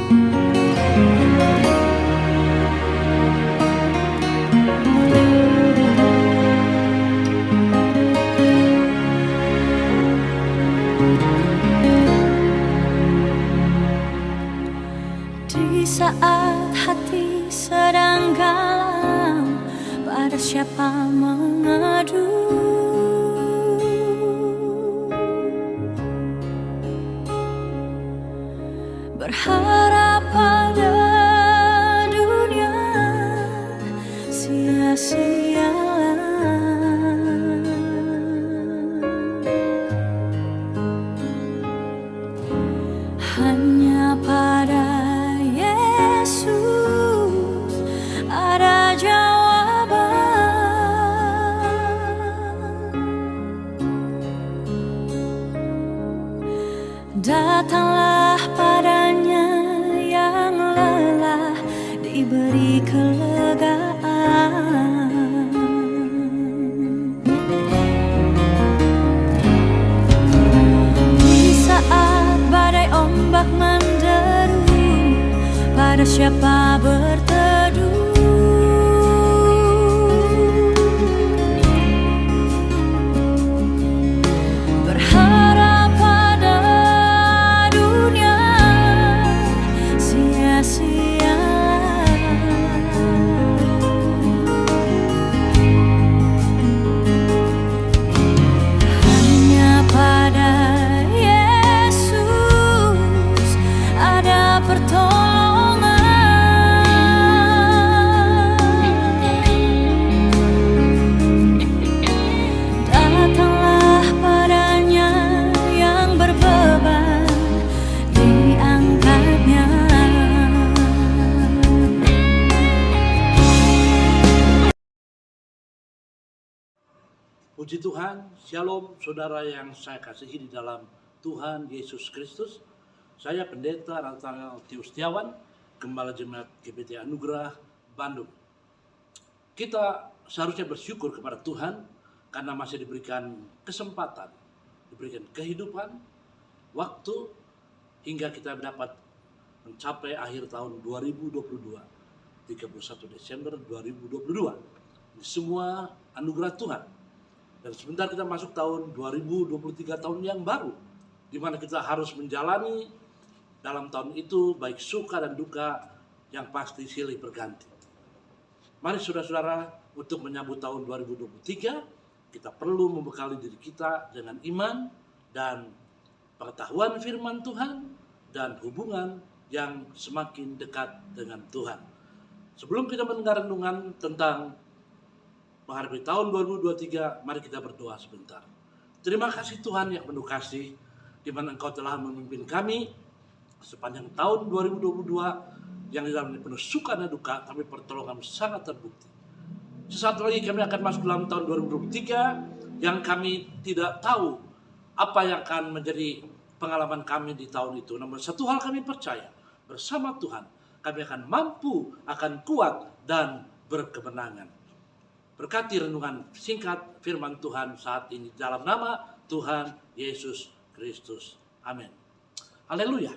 Di saat hati sedang galau, pada siapa mengadu? Berharap pada dunia sia-sia. Hanya pada Yesus ada jawaban. Datanglah padanya yang lelah, diberi kelegaan. Di saat badai ombak menderu, pada siapa berteduh? Berharap pada dunia sia-sia. Hanya pada Yesus ada pertolongan. Datanglah padanya yang berbeban, diangkatnya. Puji Tuhan, Shalom saudara yang saya kasihi di dalam Tuhan Yesus Kristus. Saya Pendeta Nathanael Tius Setiawan, Gembala Jemaat GBT Anugerah Bandung. Kita seharusnya bersyukur kepada Tuhan karena masih diberikan kesempatan, diberikan kehidupan, waktu, hingga kita dapat mencapai akhir tahun 2022, 31 Desember 2022. Ini semua anugerah Tuhan. Dan sebentar kita masuk tahun 2023, tahun yang baru, di mana kita harus menjalani dalam tahun itu baik suka dan duka, yang pasti silih berganti. Mari saudara-saudara, untuk menyambut tahun 2023, kita perlu membekali diri kita dengan iman dan pengetahuan firman Tuhan dan hubungan yang semakin dekat dengan Tuhan. Sebelum kita mendengar renungan tentang menghadapi tahun 2023, mari kita berdoa sebentar. Terima kasih Tuhan yang penuh kasih, di mana Engkau telah memimpin kami sepanjang tahun 2022, yang di dalamnya penuh suka dan duka, tapi pertolongan sangat terbukti. Sesaat lagi kami akan masuk dalam tahun 2023, yang kami tidak tahu apa yang akan menjadi pengalaman kami di tahun itu. Namun satu hal kami percaya, bersama Tuhan kami akan mampu, akan kuat, dan berkemenangan. Berkati renungan singkat firman Tuhan saat ini dalam nama Tuhan Yesus Kristus. Amin. Haleluya.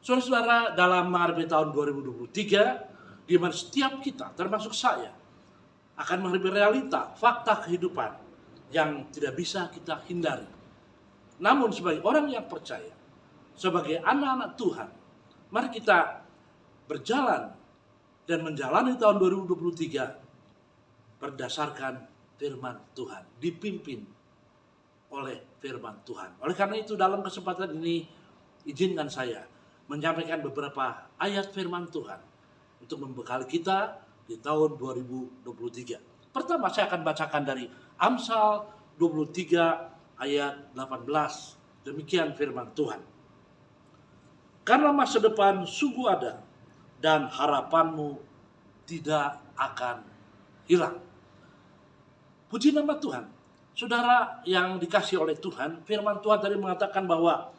Saudara-saudara, dalam menghadapi tahun 2023, di mana setiap kita, termasuk saya, akan menghadapi realita, fakta kehidupan yang tidak bisa kita hindari. Namun sebagai orang yang percaya, sebagai anak-anak Tuhan, mari kita berjalan dan menjalani tahun 2023 berdasarkan firman Tuhan, dipimpin oleh firman Tuhan. Oleh karena itu, dalam kesempatan ini, izinkan saya menyampaikan beberapa ayat firman Tuhan untuk membekali kita di tahun 2023. Pertama, saya akan bacakan dari Amsal 23 ayat 18. Demikian firman Tuhan. Karena masa depan sungguh ada, dan harapanmu tidak akan hilang. Puji nama Tuhan. Saudara yang dikasih oleh Tuhan, firman Tuhan tadi mengatakan bahwa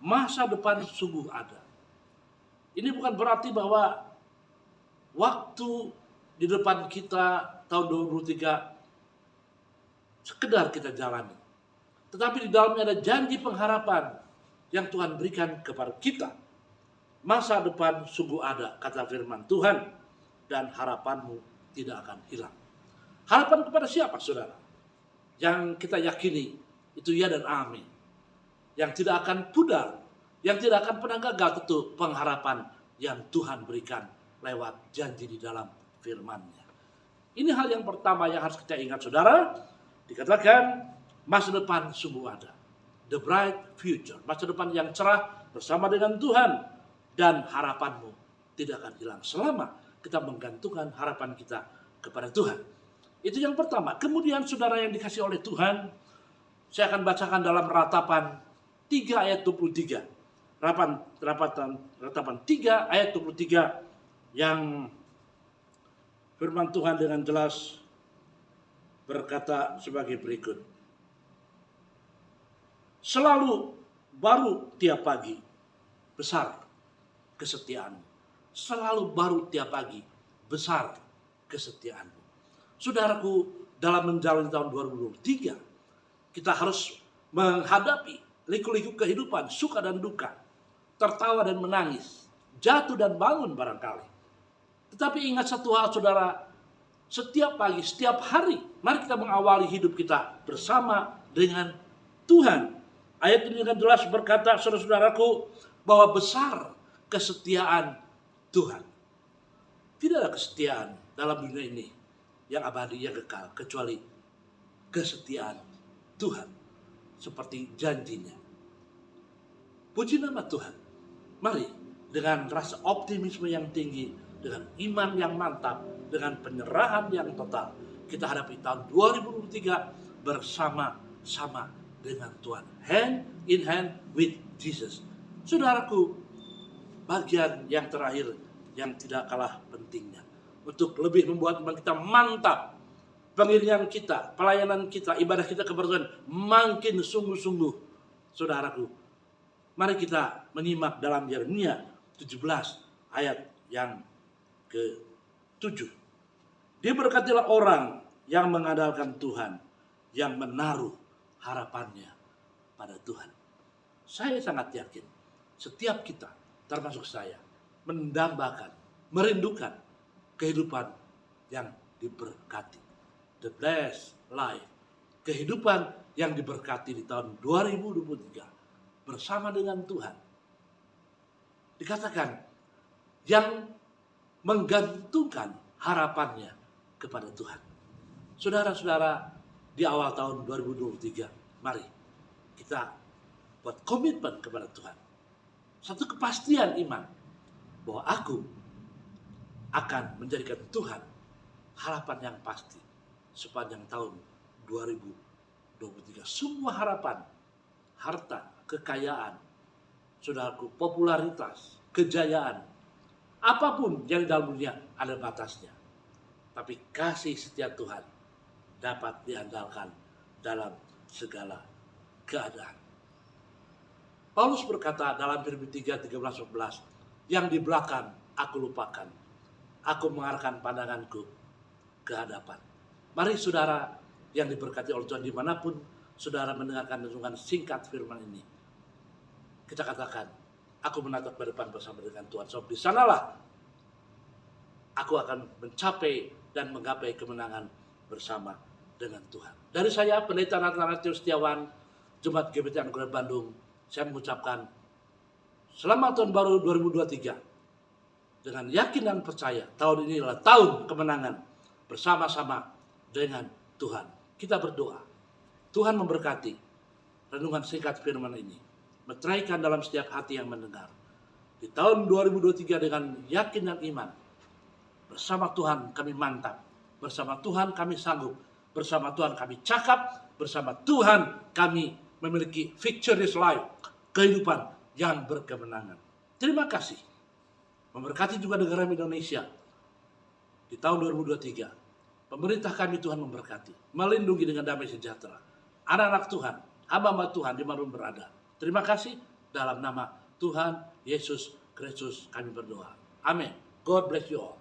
masa depan sungguh ada. Ini bukan berarti bahwa waktu di depan kita tahun 2023 sekedar kita jalani. Tetapi di dalamnya ada janji pengharapan yang Tuhan berikan kepada kita. Masa depan sungguh ada, kata firman Tuhan, dan harapanmu tidak akan hilang. Harapan kepada siapa, saudara? Yang kita yakini itu ya dan amin. Yang tidak akan pudar, yang tidak akan pernah gagal, tentu pengharapan yang Tuhan berikan lewat janji di dalam firman-Nya. Ini hal yang pertama yang harus kita ingat, saudara. Dikatakan masa depan sungguh ada. The bright future, masa depan yang cerah bersama dengan Tuhan, dan harapanmu tidak akan hilang selama kita menggantungkan harapan kita kepada Tuhan. Itu yang pertama. Kemudian saudara yang dikasih oleh Tuhan, saya akan bacakan dalam Ratapan 3 ayat 23. Ratapan 3 ayat 23 yang firman Tuhan dengan jelas berkata sebagai berikut. Selalu baru tiap pagi, besar kesetiaanmu. Selalu baru tiap pagi, besar kesetiaanmu. Saudaraku, dalam menjalani tahun 2023, kita harus menghadapi liku-liku kehidupan, suka dan duka, tertawa dan menangis, jatuh dan bangun barangkali. Tetapi ingat satu hal, saudara, setiap pagi, setiap hari, mari kita mengawali hidup kita bersama dengan Tuhan. Ayat ini dengan jelas berkata, saudara-saudaraku, bahwa besar kesetiaan Tuhan. Tidak ada kesetiaan dalam dunia ini yang abadi, yang kekal, kecuali kesetiaan Tuhan. Seperti janjinya. Puji nama Tuhan. Mari dengan rasa optimisme yang tinggi, dengan iman yang mantap, dengan penyerahan yang total, kita hadapi tahun 2023 bersama-sama dengan Tuhan. Hand in hand with Jesus. Saudaraku, bagian yang terakhir yang tidak kalah pentingnya, untuk lebih membuat iman kita mantap, pengiringan kita, pelayanan kita, ibadah kita kepada Tuhan makin sungguh-sungguh. Saudaraku, mari kita menyimak dalam Yeremia 17 ayat yang ke-7. Diberkatilah orang yang mengandalkan Tuhan, yang menaruh harapannya pada Tuhan. Saya sangat yakin setiap kita, termasuk saya, mendambakan, merindukan kehidupan yang diberkati. The blessed life. Kehidupan yang diberkati di tahun 2023 bersama dengan Tuhan. Dikatakan yang menggantungkan harapannya kepada Tuhan. Saudara-saudara, di awal tahun 2023, mari kita buat komitmen kepada Tuhan. Satu kepastian iman bahwa aku akan menjadikan Tuhan harapan yang pasti sepanjang tahun 2023. Semua harapan, harta, kekayaan, saudaraku, popularitas, kejayaan, apapun yang di dalam dunia ada batasnya. Tapi kasih setia Tuhan dapat diandalkan dalam segala keadaan. Paulus berkata dalam Filipi 3:13-14, yang di belakang aku lupakan, aku mengarahkan pandanganku ke hadapan. Mari saudara yang diberkati oleh Tuhan, dimanapun saudara mendengarkan renungan singkat firman ini, kita katakan, aku menatap ke depan bersama dengan Tuhan. Sebab di sanalah aku akan mencapai dan menggapai kemenangan bersama dengan Tuhan. Dari saya, Pendeta Nathan Tius Setiawan, Jemaat GBT Anugerah Bandung, saya mengucapkan selamat tahun baru 2023. Dengan yakin dan percaya, tahun ini adalah tahun kemenangan bersama-sama dengan Tuhan. Kita berdoa. Tuhan memberkati renungan singkat firman ini, meteraikan dalam setiap hati yang mendengar. Di tahun 2023 dengan yakin dan iman, bersama Tuhan kami mantap, bersama Tuhan kami sanggup, bersama Tuhan kami cakap, bersama Tuhan kami memiliki victorious life, kehidupan yang berkemenangan. Terima kasih. Memberkati juga negara Indonesia di tahun 2023. Pemerintah kami Tuhan memberkati, melindungi dengan damai sejahtera. Anak-anak Tuhan, hamba-hamba Tuhan dimanapun berada. Terima kasih, dalam nama Tuhan Yesus Kristus kami berdoa. Amin. God bless you all.